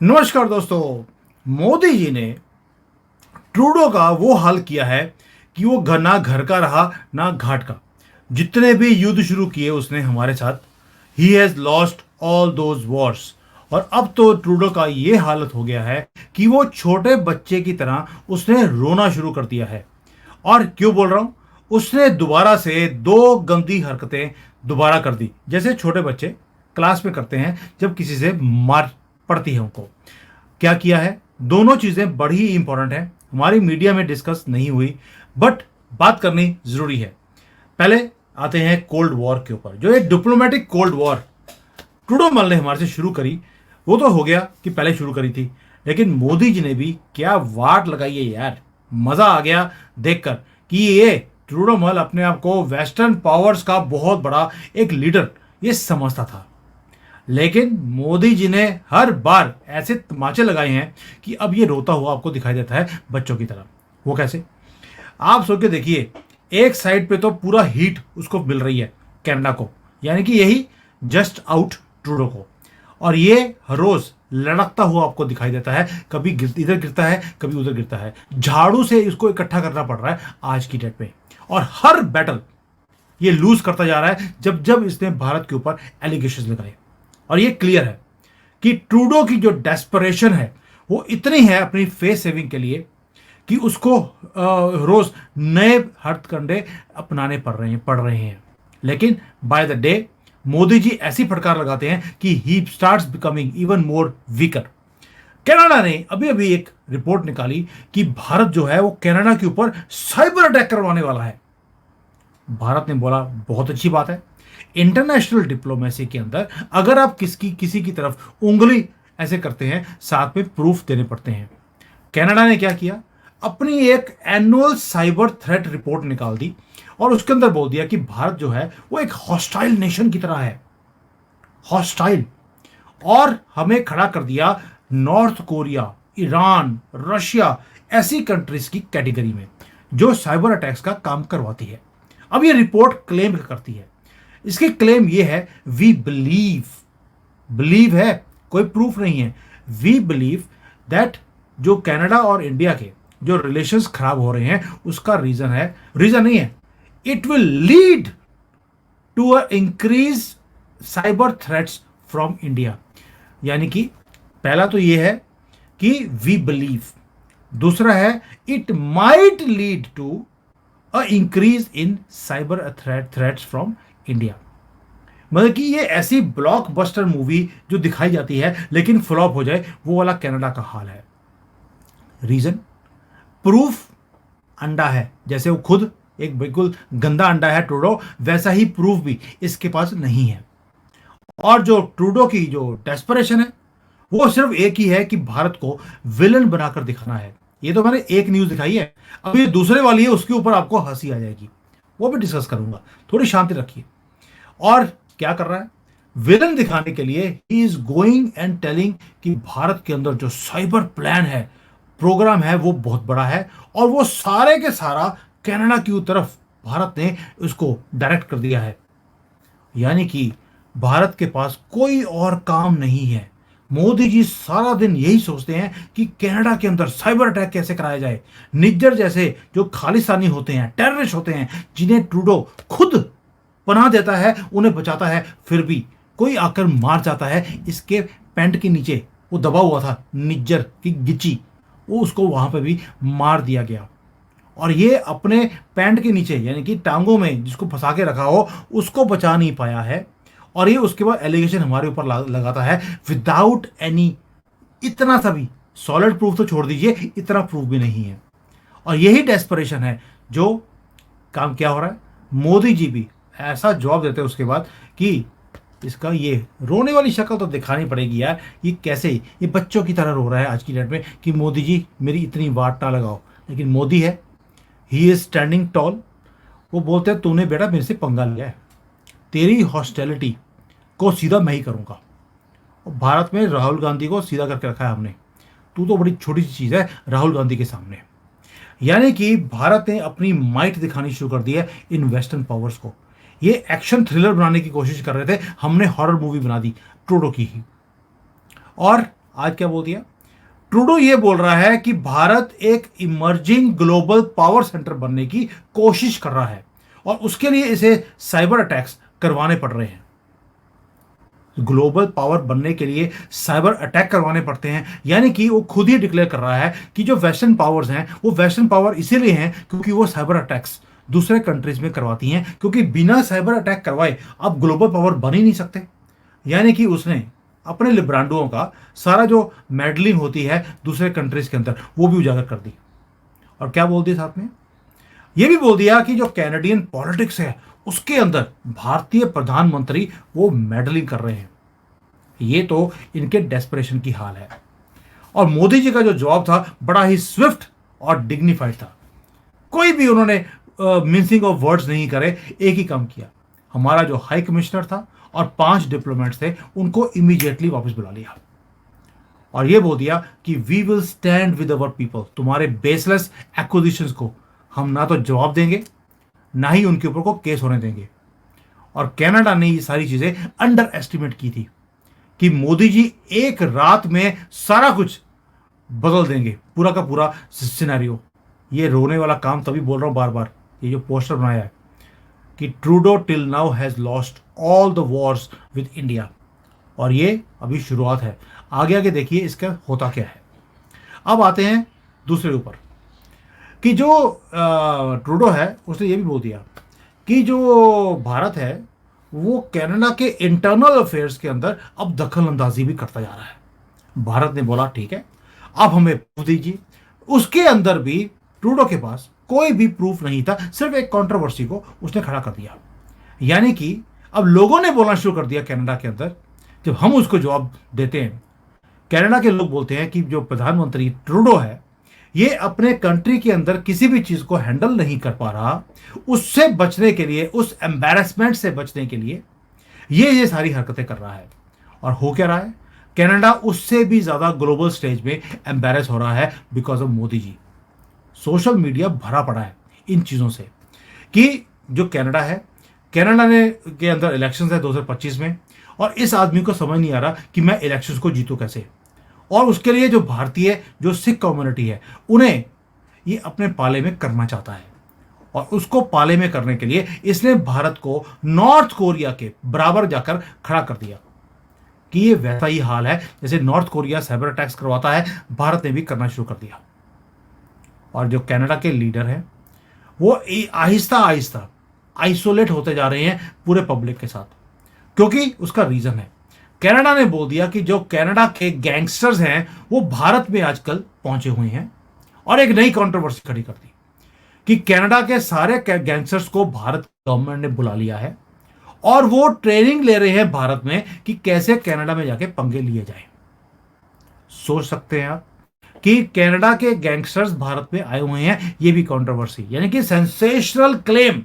नमस्कार दोस्तों। मोदी जी ने ट्रूडो का वो हाल किया है कि वो ना घर का रहा ना घाट का। जितने भी युद्ध शुरू किए उसने हमारे साथ, he has lost all those Wars. और अब तो ट्रूडो का ये हालत हो गया है कि वो छोटे बच्चे की तरह उसने रोना शुरू कर दिया है। और क्यों बोल रहा हूं, उसने दोबारा से दो गंदी हरकतें दोबारा कर दी, जैसे छोटे बच्चे क्लास में करते हैं जब किसी से मार पड़ती है उनको। क्या किया है? दोनों चीजें बड़ी ही इंपॉर्टेंट है, हमारी मीडिया में डिस्कस नहीं हुई, बट बात करनी जरूरी है। पहले आते हैं कोल्ड वॉर के ऊपर। जो ये डिप्लोमेटिक कोल्ड वॉर ट्रूडो मल ने हमारे से शुरू करी, वो तो हो गया कि पहले शुरू करी थी, लेकिन मोदी जी ने भी क्या वाट लगाई है यार। मजा आ गया देखकर कि ये ट्रूडो मल अपने आप को वेस्टर्न पावर्स का बहुत बड़ा एक लीडर ये समझता था। लेकिन मोदी जी ने हर बार ऐसे तमाचे लगाए हैं कि अब ये रोता हुआ आपको दिखाई देता है बच्चों की तरह। वो कैसे? आप सोच के देखिए, एक साइड पे तो पूरा हीट उसको मिल रही है कनाडा को, यानी कि यही जस्ट आउट ट्रूडो को, और ये हर रोज लड़कता हुआ आपको दिखाई देता है। कभी इधर गिरता है, कभी उधर गिरता है, झाड़ू से इसको इकट्ठा करना पड़ रहा है आज की डेट में। और हर बैटल ये लूज करता जा रहा है जब जब इसने भारत के ऊपर एलिगेशन लगाए। और ये क्लियर है कि ट्रूडो की जो डेस्परेशन है वो इतनी है अपनी फेस सेविंग के लिए कि उसको रोज नए हथकंडे अपनाने पड़ रहे हैं। लेकिन by the day Modi ji ऐसी फटकार लगाते हैं कि he starts becoming even more weaker. Canada ने अभी अभी एक रिपोर्ट निकाली कि भारत जो है वो कनाडा के ऊपर साइबर अटैक करवाने वाला है। भारत ने बोला बहुत अच्छी बात है। इंटरनेशनल डिप्लोमेसी के अंदर अगर आप किसी की तरफ उंगली ऐसे करते हैं, साथ में प्रूफ देने पड़ते हैं। कनाडा ने क्या किया, अपनी एक एनुअल साइबर थ्रेट रिपोर्ट निकाल दी और उसके अंदर बोल दिया कि भारत जो है वो एक हॉस्टाइल नेशन की तरह है, हॉस्टाइल। और हमें खड़ा कर दिया नॉर्थ कोरिया, ईरान, रशिया ऐसी कंट्रीज की कैटेगरी में जो साइबर अटैक्स का काम करवाती है। अब ये रिपोर्ट क्लेम करती है, इसकी क्लेम ये है, वी बिलीव, बिलीव है, कोई प्रूफ नहीं है, वी बिलीव दैट जो कनाडा और इंडिया के जो रिलेशंस खराब हो रहे हैं उसका रीजन नहीं है, it will lead to a increase cyber threats from India. यानी कि पहला तो ये है कि वी बिलीव, दूसरा है it might lead to a increase in cyber threats from India. मतलब कि ये ऐसी ब्लॉकबस्टर मूवी जो दिखाई जाती है लेकिन फ्लॉप हो जाए, वो वाला कनाडा का हाल है। रीजन, प्रूफ अंडा है, जैसे वो खुद एक बिल्कुल गंदा अंडा है ट्रूडो, वैसा ही प्रूफ भी इसके पास नहीं है। और जो ट्रूडो की जो डेस्परेशन है वो सिर्फ एक ही है कि भारत को विलन बनाकर दिखाना है। ये तो मैंने एक न्यूज दिखाई है, अब ये दूसरे वाली है, उसके ऊपर आपको हंसी आ जाएगी, वो भी डिस्कस करूंगा। थोड़ी शांति रखिए। और क्या कर रहा है, विलन दिखाने के लिए he is going and telling कि भारत के अंदर जो साइबर प्लान है, प्रोग्राम है, वो बहुत बड़ा है और वो सारे के सारा कनाडा की तरफ भारत ने उसको डायरेक्ट कर दिया है। यानी कि भारत के पास कोई और काम नहीं है। मोदी जी सारा दिन यही सोचते हैं कि कनाडा के अंदर साइबर अटैक कैसे कराया जाए। निज्जर जैसे जो खालिस्तानी होते हैं, टेररिस्ट होते हैं, जिन्हें ट्रूडो खुद पनाह देता है, उन्हें बचाता है, फिर भी कोई आकर मार जाता है। इसके पैंट के नीचे वो दबा हुआ था निज्जर की गिच्ची, वो उसको वहां पे भी मार दिया गया। और ये अपने पैंट के नीचे यानी कि टांगों में जिसको फंसा के रखा हो उसको बचा नहीं पाया है। और ये उसके बाद एलिगेशन हमारे ऊपर लगाता है विदाउट एनी, इतना सा भी सॉलिड प्रूफ तो छोड़ दीजिए, इतना प्रूफ भी नहीं है। और यही डेस्परेशन है जो काम क्या हो रहा है, मोदी जी भी ऐसा जवाब देते हैं उसके बाद कि इसका ये रोने वाली शक्ल तो दिखानी पड़ेगी यार, ये कैसे ये बच्चों की तरह रो रहा है आज की डेट में कि मोदी जी मेरी इतनी वाट ना लगाओ। लेकिन मोदी है, ही इज स्टैंडिंग टॉल। वो बोलते हैं तूने बेटा मेरे से पंगा लिया है, तेरी हॉस्टेलिटी को सीधा मैं ही करूंगा। और भारत में राहुल गांधी को सीधा करके रखा है हमने, तू तो बड़ी छोटी सी चीज है राहुल गांधी के सामने। यानी कि भारत ने अपनी माइट दिखानी शुरू कर दी है इन वेस्टर्न पावर्स को। ये एक्शन थ्रिलर बनाने की कोशिश कर रहे थे, हमने हॉरर मूवी बना दी ट्रूडो की ही। और आज क्या बोल दिया? ट्रूडो ये बोल रहा है कि भारत एक इमर्जिंग ग्लोबल पावर सेंटर बनने की कोशिश कर रहा है और उसके लिए इसे साइबर अटैक्स करवाने पड़ रहे हैं। ग्लोबल पावर बनने के लिए साइबर अटैक करवाने पड़ते हैं, यानी कि वो खुद ही डिक्लेयर कर रहा है कि जो वेस्टर्न पावर्स हैं वो वेस्टर्न पावर इसीलिए हैं क्योंकि वो साइबर अटैक्स दूसरे कंट्रीज में करवाती हैं, क्योंकि बिना साइबर अटैक करवाए अब ग्लोबल पावर बन ही नहीं सकते। यानी कि उसने अपने लिब्रांडुओं का सारा जो मेडलिंग होती है दूसरे कंट्रीज के अंदर वो भी उजागर कर दी। और क्या बोल दिया साथ में? ये भी बोल दिया कि जो कैनेडियन पॉलिटिक्स है उसके अंदर भारतीय प्रधानमंत्री वो मेडलिंग कर रहे हैं। ये तो इनके डेस्परेशन की हाल है। और मोदी जी का जो जवाब था बड़ा ही स्विफ्ट और डिग्निफाइड था। कोई भी उन्होंने मिंसिंग ऑफ वर्ड्स नहीं करे, एक ही काम किया। हमारा जो हाई कमिश्नर था और 5 डिप्लोमेट्स थे उनको इमीडिएटली वापस बुला लिया और ये बोल दिया कि we will stand with our people. तुम्हारे बेसलेस एक्विजिशंस को हम ना तो जवाब देंगे ना ही उनके ऊपर को केस होने देंगे। और कनाडा ने ये सारी चीजें अंडर एस्टिमेट की थी कि मोदी जी एक रात में सारा कुछ बदल देंगे, पूरा का पूरा सिनेरियो। ये रोने वाला काम तभी बोल रहा हूं बार बार, ये जो पोस्टर बनाया है कि Trudeau till now has lost all the Wars with India. और ये अभी शुरुआत है, आगे आगे देखिए इसका होता क्या है। अब आते हैं दूसरे ऊपर कि जो ट्रूडो है उसने ये भी बोल दिया कि जो भारत है वो कनाडा के इंटरनल अफेयर्स के अंदर अब दखल अंदाजी भी करता जा रहा है। भारत ने बोला ठीक है, अब हमें प्रूफ दीजिए। उसके अंदर भी ट्रूडो के पास कोई भी प्रूफ नहीं था, सिर्फ एक कंट्रोवर्सी को उसने खड़ा कर दिया। यानी कि अब लोगों ने बोलना शुरू कर दिया कनाडा के अंदर, जब हम उसको जवाब देते हैं कनाडा के लोग बोलते हैं कि जो प्रधानमंत्री ट्रूडो है ये अपने कंट्री के अंदर किसी भी चीज को हैंडल नहीं कर पा रहा, उससे बचने के लिए, उस एम्बैरेसमेंट से बचने के लिए ये सारी हरकतें कर रहा है। और हो क्या रहा है? कनाडा उससे भी ज्यादा ग्लोबल स्टेज में एम्बैरेस हो रहा है because of Modi ji. Social media भरा पड़ा है इन चीजों से कि जो कनाडा है, कनाडा ने के अंदर इलेक्शंस है 2025 में और इस आदमी को समझ नहीं आ रहा कि मैं इलेक्शंस को जीतूं कैसे। और उसके लिए जो भारतीय, जो सिख कम्युनिटी है उन्हें ये अपने पाले में करना चाहता है और उसको पाले में करने के लिए इसने भारत को नॉर्थ कोरिया के बराबर जाकर खड़ा कर दिया कि ये वैसा ही हाल है जैसे नॉर्थ कोरिया साइबर अटैक्स करवाता है, भारत ने भी करना शुरू कर दिया। और जो कनाडा के लीडर हैं वो आहिस्ता आहिस्ता आइसोलेट होते जा रहे हैं पूरे पब्लिक के साथ, क्योंकि उसका रीजन है कनाडा ने बोल दिया कि जो कनाडा के गैंगस्टर्स हैं वो भारत में आजकल पहुंचे हुए हैं और एक नई कंट्रोवर्सी खड़ी कर दी कि कनाडा के सारे गैंगस्टर्स को भारत गवर्नमेंट ने बुला लिया है और वो ट्रेनिंग ले रहे हैं भारत में कि कैसे कनाडा में जाके पंगे लिए जाए। सोच सकते हैं आप कि कनाडा के गैंगस्टर्स भारत में आए हुए हैं, ये भी कंट्रोवर्सी, यानी कि सेंसेशनल क्लेम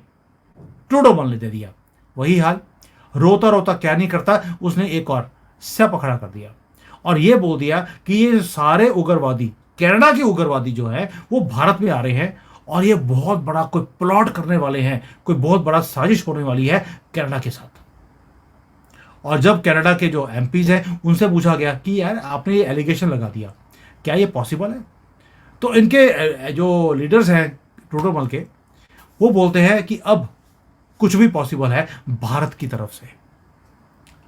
ट्रूडो ने दे दिया। वही हाल रोता रोता क्या नहीं करता, उसने एक और स्या पकड़ा कर दिया और ये बोल दिया कि ये सारे उग्रवादी, कनाडा के उग्रवादी जो है वो भारत में आ रहे हैं और ये बहुत बड़ा कोई प्लॉट करने वाले हैं, कोई बहुत बड़ा साजिश होने वाली है कनाडा के साथ। और जब कनाडा के जो एमपीज हैं उनसे पूछा गया कि यार आपने ये एलिगेशन लगा दिया, क्या ये पॉसिबल है? तो इनके जो लीडर्स हैं ट्रूडो मल के, वो बोलते हैं कि अब कुछ भी पॉसिबल है भारत की तरफ से।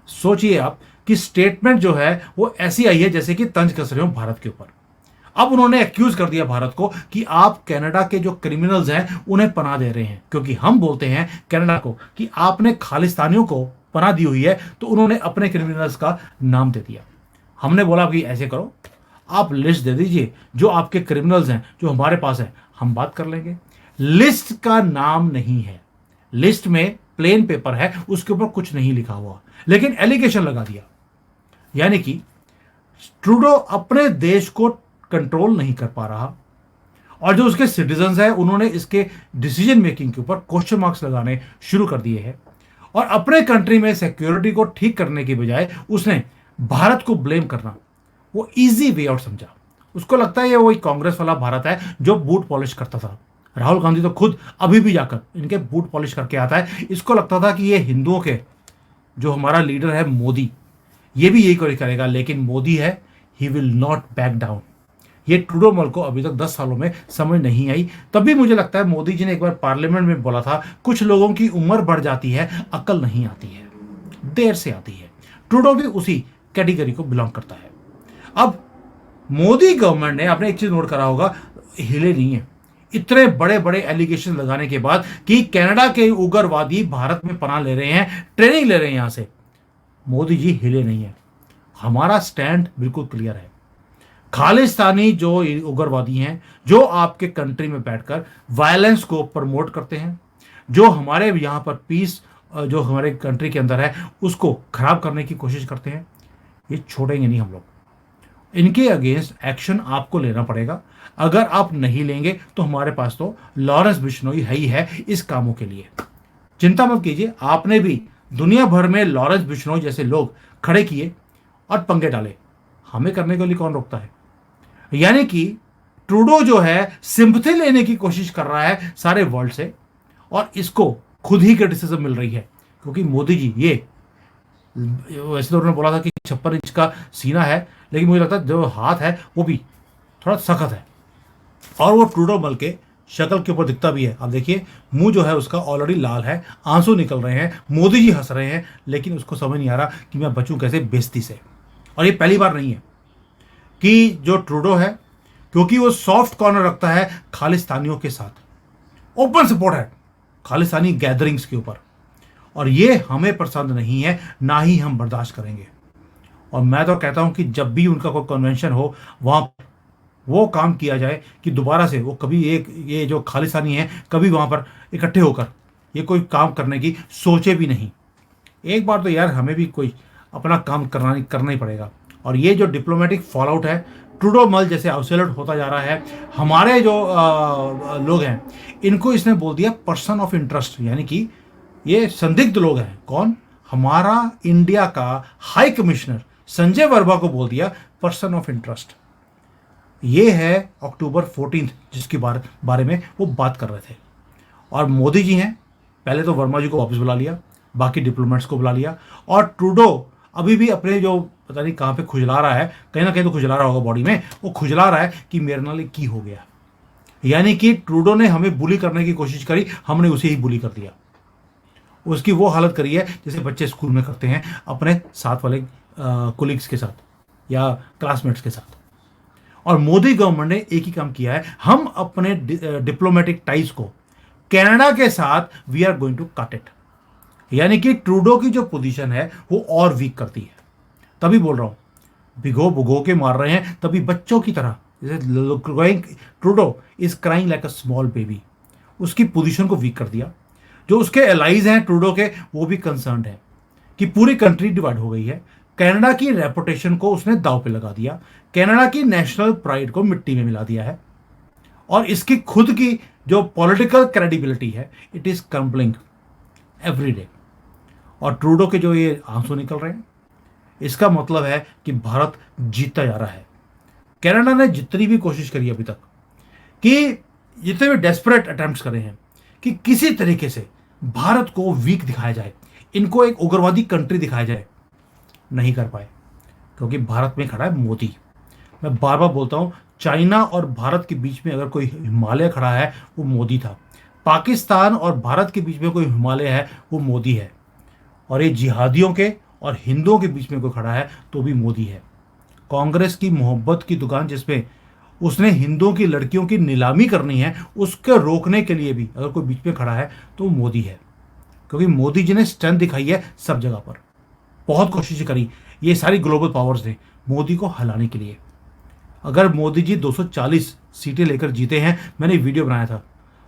सोचिए आप कि स्टेटमेंट जो है वो ऐसी आई है जैसे कि तंज कस रहे हो भारत के ऊपर। अब उन्होंने एक्यूज कर दिया भारत को कि आप कनाडा के जो क्रिमिनल्स हैं उन्हें पनाह दे रहे हैं, क्योंकि हम बोलते हैं कनाडा को कि आपने खालिस्तानियों को पनाह दी हुई है, तो उन्होंने अपने क्रिमिनल्स का नाम दे दिया। हमने बोला कि ऐसे करो, आप लिस्ट दे दीजिए जो आपके क्रिमिनल्स हैं जो हमारे पास है, हम बात कर लेंगे। लिस्ट का नाम नहीं है, लिस्ट में प्लेन पेपर है, उसके ऊपर कुछ नहीं लिखा हुआ, लेकिन एलिगेशन लगा दिया। यानी कि ट्रूडो अपने देश को कंट्रोल नहीं कर पा रहा और जो उसके सिटीजन्स हैं उन्होंने इसके डिसीजन मेकिंग के ऊपर क्वेश्चन मार्क्स लगाने शुरू कर दिए हैं और अपने कंट्री में सिक्योरिटी को ठीक करने की बजाय उसने भारत को ब्लेम करना वो इजी वे आउट समझा। उसको लगता है ये वही कांग्रेस वाला भारत है जो बूट पॉलिश करता था। राहुल गांधी तो खुद अभी भी जाकर इनके बूट पॉलिश करके आता है। इसको लगता था कि ये हिंदुओं के जो हमारा लीडर है मोदी, ये भी यही करेगा, लेकिन मोदी है he will not back down. ये ट्रूडो मल को अभी तक 10 सालों में समझ नहीं आई। तभी मुझे लगता है मोदी जी ने एक बार पार्लियामेंट में बोला था, कुछ लोगों की उम्र बढ़ जाती है, अकल नहीं आती है, देर से आती है। ट्रूडो भी उसी कैटेगरी को बिलोंग करता है। अब मोदी गवर्नमेंट ने, आपने एक चीज नोट करा होगा, हिले नहीं है। इतने बड़े बड़े एलिगेशन लगाने के बाद कि कनाडा के उग्रवादी भारत में पनाह ले रहे हैं, ट्रेनिंग ले रहे हैं यहां से, मोदी जी हिले नहीं है। हमारा स्टैंड बिल्कुल क्लियर है। खालिस्तानी जो उग्रवादी हैं, जो आपके कंट्री में बैठकर वायलेंस को प्रमोट करते हैं, जो हमारे यहाँ पर पीस जो हमारे कंट्री के अंदर है उसको खराब करने की कोशिश करते हैं, ये छोड़ेंगे नहीं हम लोग। इनके अगेंस्ट एक्शन आपको लेना पड़ेगा। अगर आप नहीं लेंगे तो हमारे पास तो लॉरेंस बिश्नोई है ही है इस कामों के लिए। चिंता मत कीजिए, आपने भी दुनिया भर में लॉरेंस बिश्नोई जैसे लोग खड़े किए और पंगे डाले, हमें करने के लिए कौन रोकता है। यानी कि ट्रूडो जो है सिंपथी लेने की कोशिश कर रहा है सारे वर्ल्ड से, और इसको खुद ही क्रिटिसिज्म मिल रही है, क्योंकि मोदी जी, ये वैसे तो उन्होंने बोला था कि 56 इंच का सीना है, लेकिन मुझे लगता है जो हाथ है वो भी थोड़ा सख्त है, और वो ट्रूडो मल के शक्ल के ऊपर दिखता भी है। आप देखिए, मुंह जो है उसका ऑलरेडी लाल है, आंसू निकल रहे हैं, मोदी जी हंस रहे हैं, लेकिन उसको समझ नहीं आ रहा कि मैं बचूं कैसे बेइज्जती से। और ये पहली बार नहीं है कि जो ट्रूडो है, क्योंकि वो सॉफ्ट कॉर्नर रखता है खालिस्तानियों के साथ, ओपन सपोर्ट है खालिस्तानी गैदरिंग्स के ऊपर, और ये हमें पसंद नहीं है, ना ही हम बर्दाश्त करेंगे। और मैं तो कहता हूं कि जब भी उनका कोई कन्वेंशन हो, वहां वो काम किया जाए कि दोबारा से वो कभी एक ये जो खालिस्तानी है कभी वहां पर इकट्ठे होकर ये कोई काम करने की सोचे भी नहीं। एक बार तो यार हमें भी कोई अपना काम करना ही पड़ेगा। और ये जो डिप्लोमेटिक फॉलआउट है, ट्रूडो मल जैसे आउटसेलट होता जा रहा है, हमारे जो लोग हैं इनको इसने बोल दिया पर्सन ऑफ इंटरेस्ट, यानी कि ये संदिग्ध लोग हैं। कौन? हमारा इंडिया का हाई कमिश्नर संजय वर्मा को बोल दिया पर्सन ऑफ इंटरेस्ट। ये है अक्टूबर 14 जिसके बारे में वो बात कर रहे थे। और मोदी जी हैं, पहले तो वर्मा जी को वापस बुला लिया, बाकी डिप्लोमेट्स को बुला लिया, और ट्रूडो अभी भी अपने जो पता नहीं कहाँ पे खुजला रहा है, कहीं ना कहीं तो खुजला रहा होगा बॉडी में, वो खुजला रहा है कि मेरे नाल की हो गया। यानी कि ट्रूडो ने हमें बुली करने की कोशिश करी, हमने उसे ही बुली कर दिया। उसकी वो हालत करी है जैसे बच्चे स्कूल में करते हैं अपने साथ वाले कोलिग्स के साथ या क्लासमेट्स के साथ। और मोदी गवर्नमेंट ने एक ही काम किया है, हम अपने डिप्लोमेटिक टाइज को कनाडा के साथ we are going to cut it. यानी कि ट्रूडो की जो पोजीशन है वो और वीक करती है। तभी बोल रहा हूं, भिगो भुगो के मार रहे हैं, तभी बच्चों की तरह, जैसे Trudeau is crying like a small baby, उसकी पोजीशन को वीक कर दिया। जो उसके एलाइज हैं ट्रूडो के, वो भी कंसर्न है कि पूरी कंट्री डिवाइड हो गई है। कनाडा की रेपुटेशन को उसने दांव पे लगा दिया, कनाडा की नेशनल प्राइड को मिट्टी में मिला दिया है, और इसकी खुद की जो पॉलिटिकल क्रेडिबिलिटी है, it is crumbling every day. और ट्रूडो के जो ये आंसू निकल रहे हैं, इसका मतलब है कि भारत जीतता जा रहा है। कनाडा ने जितनी भी कोशिश करी अभी तक, कि जितने भी डेस्परेट अटेम्प्ट्स करे हैं कि किसी तरीके से भारत को वीक दिखाया जाए, इनको एक उग्रवादी कंट्री दिखाया जाए, नहीं कर पाए, क्योंकि भारत में खड़ा है मोदी। मैं बार बार बोलता हूं, चाइना और भारत के बीच में अगर कोई हिमालय खड़ा है वो मोदी था, पाकिस्तान और भारत के बीच में कोई हिमालय है वो मोदी है, और ये जिहादियों के और हिंदुओं के बीच में कोई खड़ा है तो भी मोदी है। कांग्रेस की मोहब्बत की दुकान जिसमें उसने हिंदुओं की लड़कियों की नीलामी करनी है, उसके रोकने के लिए भी अगर कोई बीच में खड़ा है तो मोदी है, क्योंकि मोदी जी ने स्ट्रेंथ दिखाई है सब जगह पर। बहुत कोशिश करी ये सारी ग्लोबल पावर्स ने मोदी को हलाने के लिए। अगर मोदी जी 240 सीटें लेकर जीते हैं, मैंने वीडियो बनाया था,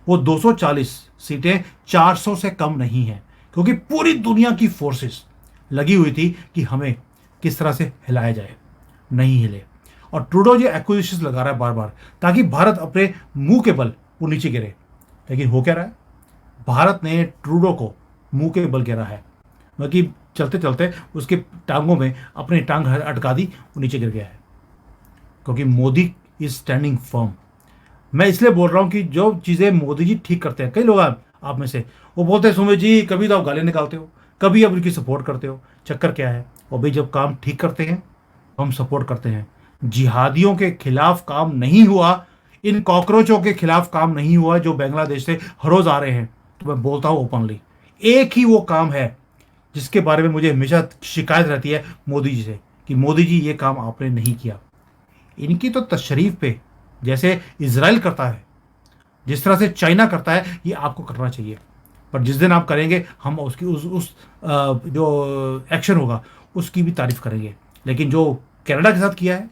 वो 240 सीटें 400 से कम नहीं है, क्योंकि पूरी दुनिया की फोर्सेस लगी हुई थी कि हमें किस तरह से हिलाया जाए, नहीं हिले। और ट्रूडो जो एक्विजिशंस लगा रहा है बार बार, ताकि भारत अपने मुंह के बल वो नीचे गिरे, लेकिन हो क्या रहा है, भारत ने ट्रूडो को मुंह के बल गिरा है, बल्कि चलते चलते उसके टांगों में अपनी टांग अटका दी, वो नीचे गिर गया है, क्योंकि मोदी इज स्टैंडिंग फर्म। मैं इसलिए बोल रहा हूं कि जो चीज़ें मोदी जी ठीक करते हैं, कई लोग आप में से वो बोलते हैं सुमित जी कभी तो आप गाली निकालते हो, कभी आप उनकी सपोर्ट करते हो, चक्कर क्या है? और भाई जब काम ठीक करते हैं हम सपोर्ट करते हैं, जिहादियों के खिलाफ काम नहीं हुआ, इन कॉकरोचों के खिलाफ काम नहीं हुआ जो बांग्लादेश से हर रोज आ रहे हैं। तो मैं बोलता हूं ओपनली, एक ही वो काम है जिसके बारे में मुझे हमेशा शिकायत रहती है मोदी जी से, कि मोदी जी ये काम आपने नहीं किया। इनकी तो तशरीफ पे, जैसे इसराइल करता है, जिस तरह से चाइना करता है, ये आपको करना चाहिए। पर जिस दिन आप करेंगे, हम उसकी जो एक्शन होगा उसकी भी तारीफ करेंगे। लेकिन जो कनाडा के साथ किया है,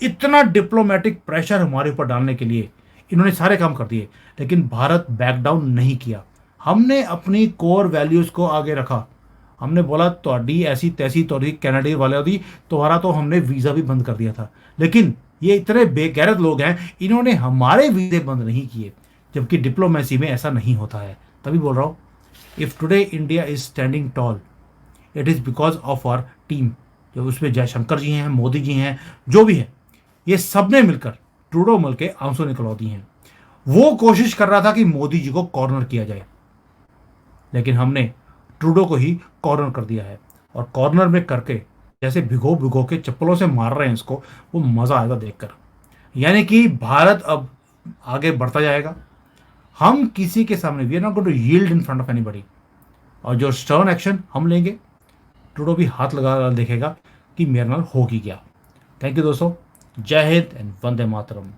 इतना डिप्लोमेटिक प्रेशर हमारे ऊपर डालने के लिए इन्होंने सारे काम कर दिए, लेकिन भारत बैक डाउन नहीं किया। हमने अपनी कोर वैल्यूज को आगे रखा। हमने बोला तोड़ी ऐसी तैसी तोड़ी कैनेडी वाले दी, तुम्हारा तो हमने वीज़ा भी बंद कर दिया था। लेकिन ये इतने बेगैरत लोग हैं, इन्होंने हमारे वीज़े बंद नहीं किए, जबकि डिप्लोमेसी में ऐसा नहीं होता है। तभी बोल रहा हूँ, if today India is standing tall, it is because of our team. जो उसमें जयशंकर जी हैं, मोदी जी हैं, जो भी है, ये सब ने मिलकर ट्रूडो मल के आंसू निकलवा दिए हैं। वो कोशिश कर रहा था कि मोदी जी को कॉर्नर किया जाए, लेकिन हमने ट्रूडो को ही कॉर्नर कर दिया है। और कॉर्नर में करके जैसे भिगो भिगो के चप्पलों से मार रहे हैं इसको, वो मज़ा आएगा देखकर। यानी कि भारत अब आगे बढ़ता जाएगा। हम किसी के सामने, we are not going to yield in front of anybody. और जो स्टर्न एक्शन हम लेंगे, ट्रूडो भी हाथ लगा देखेगा कि मेरे नाल हो ही गया। थैंक यू दोस्तों, जय हिंद एंड वंदे मातरम।